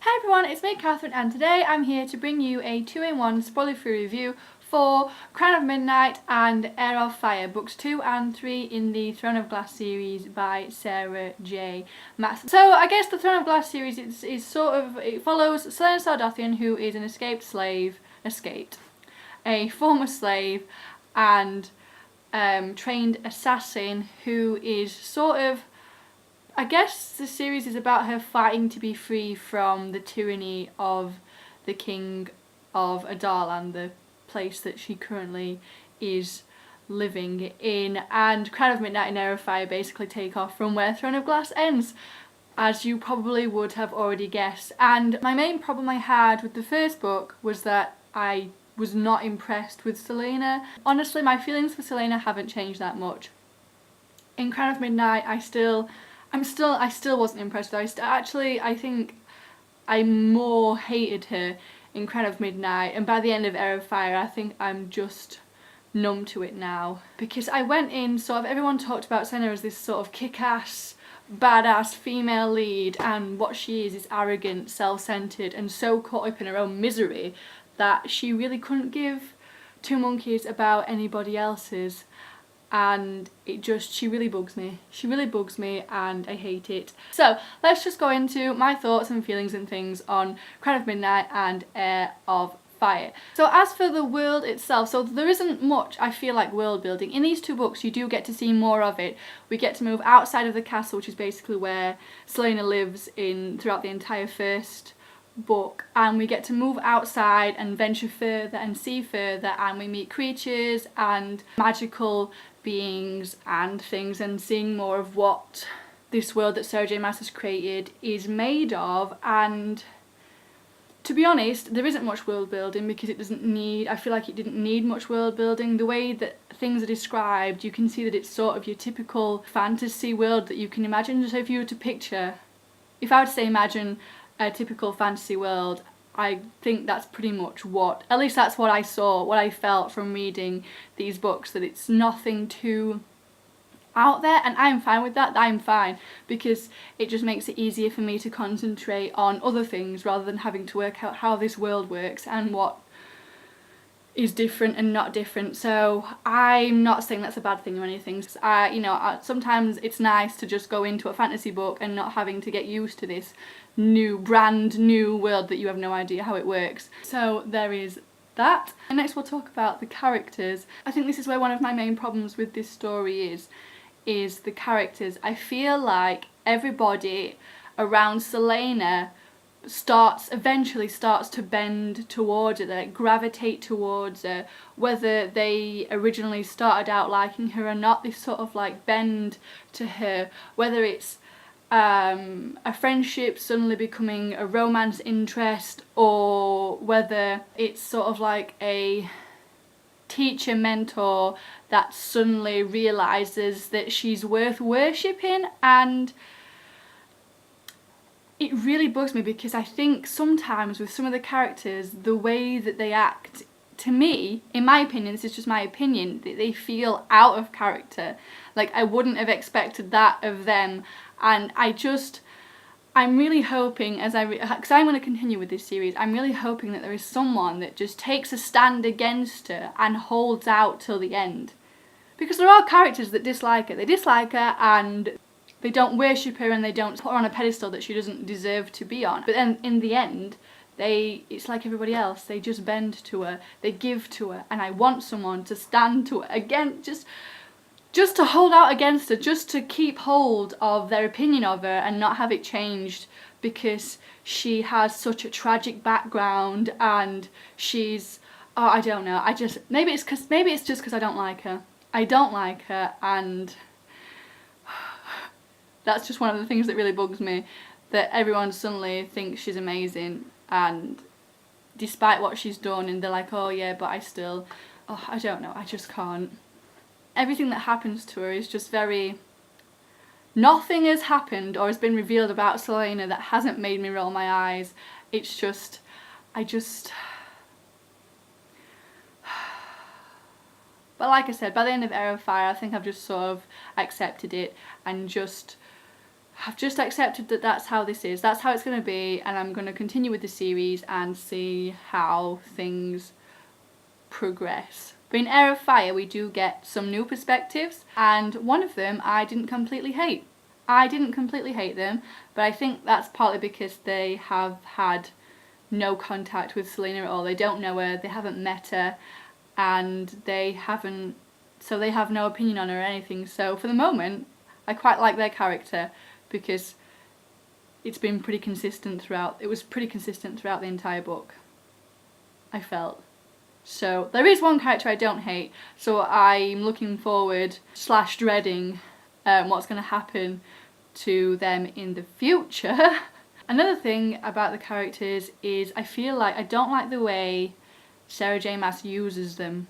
Hi everyone, it's me Catherine and today I'm here to bring you a 2-in-1 spoiler-free review for Crown of Midnight and Heir of Fire, books 2 and 3 in the Throne of Glass series by Sarah J. Maas. So I guess the Throne of Glass series is it follows Selena Sardothien, who is an a former slave and trained assassin who is I guess the series is about her fighting to be free from the tyranny of the King of Adalan, the place that she currently is living in, and Crown of Midnight and Heir of Fire basically take off from where Throne of Glass ends, as you probably would have already guessed. And my main problem I had with the first book was that I was not impressed with Selena. Honestly, my feelings for Selena haven't changed that much. In Crown of Midnight, I still wasn't impressed with her. I think I more hated her in Crown of Midnight, and by the end of Heir of Fire I think I'm just numb to it now. Because I went in, everyone talked about Selena as this sort of kick-ass, badass female lead, and what she is arrogant, self-centered, and so caught up in her own misery that she really couldn't give two monkeys about anybody else's. And she really bugs me. She really bugs me and I hate it. So let's just go into my thoughts and feelings and things on Crown of Midnight and Heir of Fire. So as for the world itself, so there isn't much, I feel like, world building. In these two books you do get to see more of it. We get to move outside of the castle, which is basically where Selena lives throughout the entire first book, and we get to move outside and venture further and see further, and we meet creatures and magical beings and things, and seeing more of what this world that Sarah J. Maas has created is made of. And to be honest, there isn't much world building because I feel like it didn't need much world building. The way that things are described, you can see that it's sort of your typical fantasy world that you can imagine. So if I were to say imagine a typical fantasy world, I think that's pretty much at least that's what I saw, what I felt from reading these books, that it's nothing too out there, and I'm fine with that. I'm fine, because it just makes it easier for me to concentrate on other things rather than having to work out how this world works and what is different and not different. So I'm not saying that's a bad thing or anything. Sometimes it's nice to just go into a fantasy book and not having to get used to this brand new world that you have no idea how it works. So there is that. And next we'll talk about the characters. I think this is where one of my main problems with this story is the characters. I feel like everybody around Selena eventually starts to bend towards her, like gravitate towards her, whether they originally started out liking her or not. They sort of like bend to her, whether it's a friendship suddenly becoming a romance interest, or whether it's sort of like a teacher mentor that suddenly realizes that she's worth worshipping. And it really bugs me because I think sometimes with some of the characters, the way that they act, to me, in my opinion, this is just my opinion, they feel out of character. Like, I wouldn't have expected that of them. And I'm really hoping, because I'm going to continue with this series, I'm really hoping that there is someone that just takes a stand against her and holds out till the end. Because there are characters that dislike her. They dislike her and they don't worship her and they don't put her on a pedestal that she doesn't deserve to be on. But then in the end, it's like everybody else. They just bend to her, they give to her, and I want someone to stand to her again, just to hold out against her, just to keep hold of their opinion of her and not have it changed because she has such a tragic background and I don't know. Maybe it's just because I don't like her. I don't like her, and that's just one of the things that really bugs me, that everyone suddenly thinks she's amazing, and despite what she's done, and they're like, oh yeah, but I don't know, I just can't. Everything that happens to her is just nothing has happened or has been revealed about Selena that hasn't made me roll my eyes. It's just, but like I said, by the end of Heir of Fire, I think I've just sort of accepted it and just I've just accepted that that's how this is. That's how it's going to be, and I'm going to continue with the series and see how things progress. But in Heir of Fire we do get some new perspectives, and one of them I didn't completely hate. I didn't completely hate them, but I think that's partly because they have had no contact with Selena at all. They don't know her, they haven't met her, and they have no opinion on her or anything. So for the moment, I quite like their character because it's been pretty consistent throughout. It was pretty consistent throughout the entire book, I felt. So there is one character I don't hate, so I'm looking forward / dreading what's going to happen to them in the future. Another thing about the characters is I feel like I don't like the way Sarah J Maas uses them.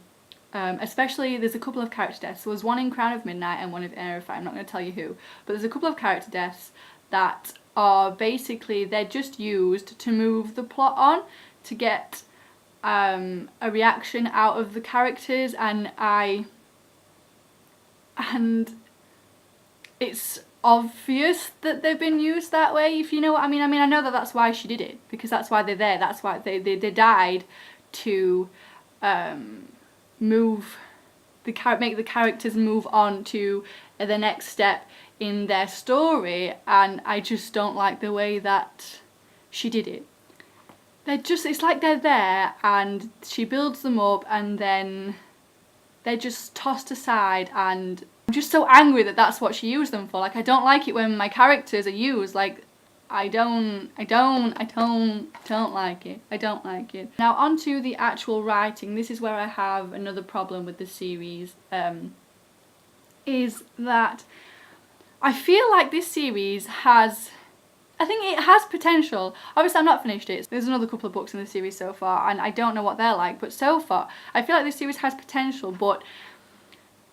Especially there's a couple of character deaths. There was one in Crown of Midnight and one in Heir of Fire. I'm not going to tell you who, but there's a couple of character deaths that are basically, they're just used to move the plot on, to get a reaction out of the characters, and it's obvious that they've been used that way, if you know what I mean. I know that that's why she did it, because that's why they're there. That's why they died to make the characters move on to the next step in their story, and I just don't like the way that she did it. It's like they're there and she builds them up and then they're just tossed aside, and I'm just so angry that that's what she used them for. Like, I don't like it when my characters are used. Like, I don't like it. I don't like it. Now on to the actual writing. This is where I have another problem with the series, is that I feel like this series has, I think it has potential. Obviously I've not finished it. There's another couple of books in the series so far and I don't know what they're like, but so far I feel like this series has potential, but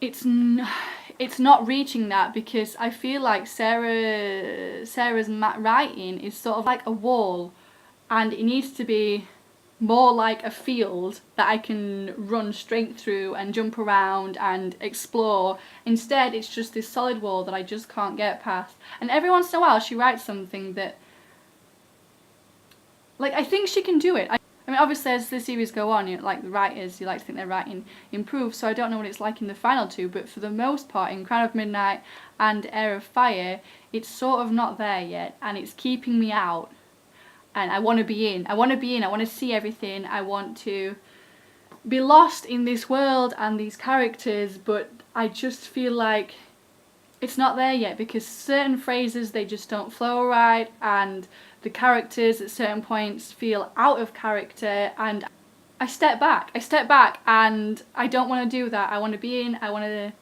it's not reaching that, because I feel like Sarah's writing is sort of like a wall, and it needs to be more like a field that I can run straight through and jump around and explore. Instead it's just this solid wall that I just can't get past, and every once in a while she writes something that, like, I think she can do it. I mean, obviously as the series go on, like the writers, you like to think their writing improves, so I don't know what it's like in the final two, but for the most part in Crown of Midnight and Heir of Fire, it's sort of not there yet, and it's keeping me out. And I want to be in. I want to see everything. I want to be lost in this world and these characters, but I just feel like it's not there yet, because certain phrases, they just don't flow right, and the characters at certain points feel out of character, and I step back and I don't want to do that. I want to be in, I want to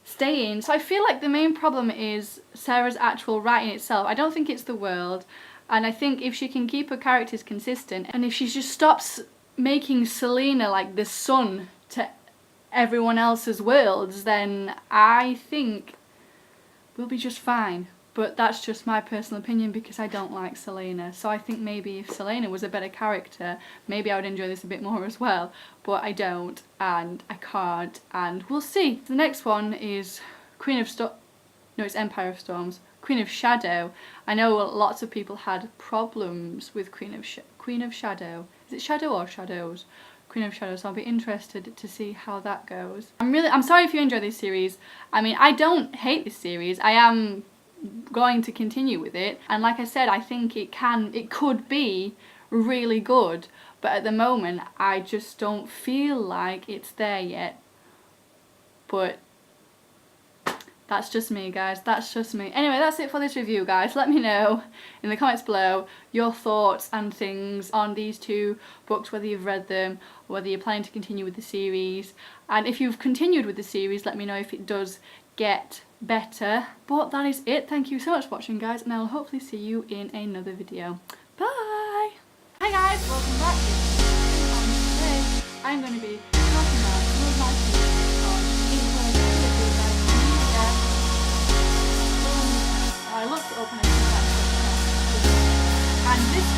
stay in. So I feel like the main problem is Sarah's actual writing itself. I don't think it's the world, and I think if she can keep her characters consistent, and if she just stops making Selena like the sun to everyone else's worlds, then I think we'll be just fine. But that's just my personal opinion, because I don't like Selena. So I think maybe if Selena was a better character, maybe I would enjoy this a bit more as well. But I don't, and I can't, and we'll see. The next one is it's Empire of Storms. Queen of Shadow. I know lots of people had problems with Queen of Shadow. Is it Shadow or Shadows? Queen of Shadows, so I'll be interested to see how that goes. I'm sorry if you enjoy this series. I mean, I don't hate this series. I am going to continue with it, and like I said, I think it could be really good, but at the moment I just don't feel like it's there yet. But that's just me, guys. That's just me. Anyway, that's it for this review, guys. Let me know in the comments below your thoughts and things on these two books, whether you've read them, or whether you're planning to continue with the series. And if you've continued with the series, let me know if it does get better. But that is it. Thank you so much for watching, guys, and I'll hopefully see you in another video. Bye! Hi guys, welcome back. Today I'm going to be talking about some of my views on I love to open it and this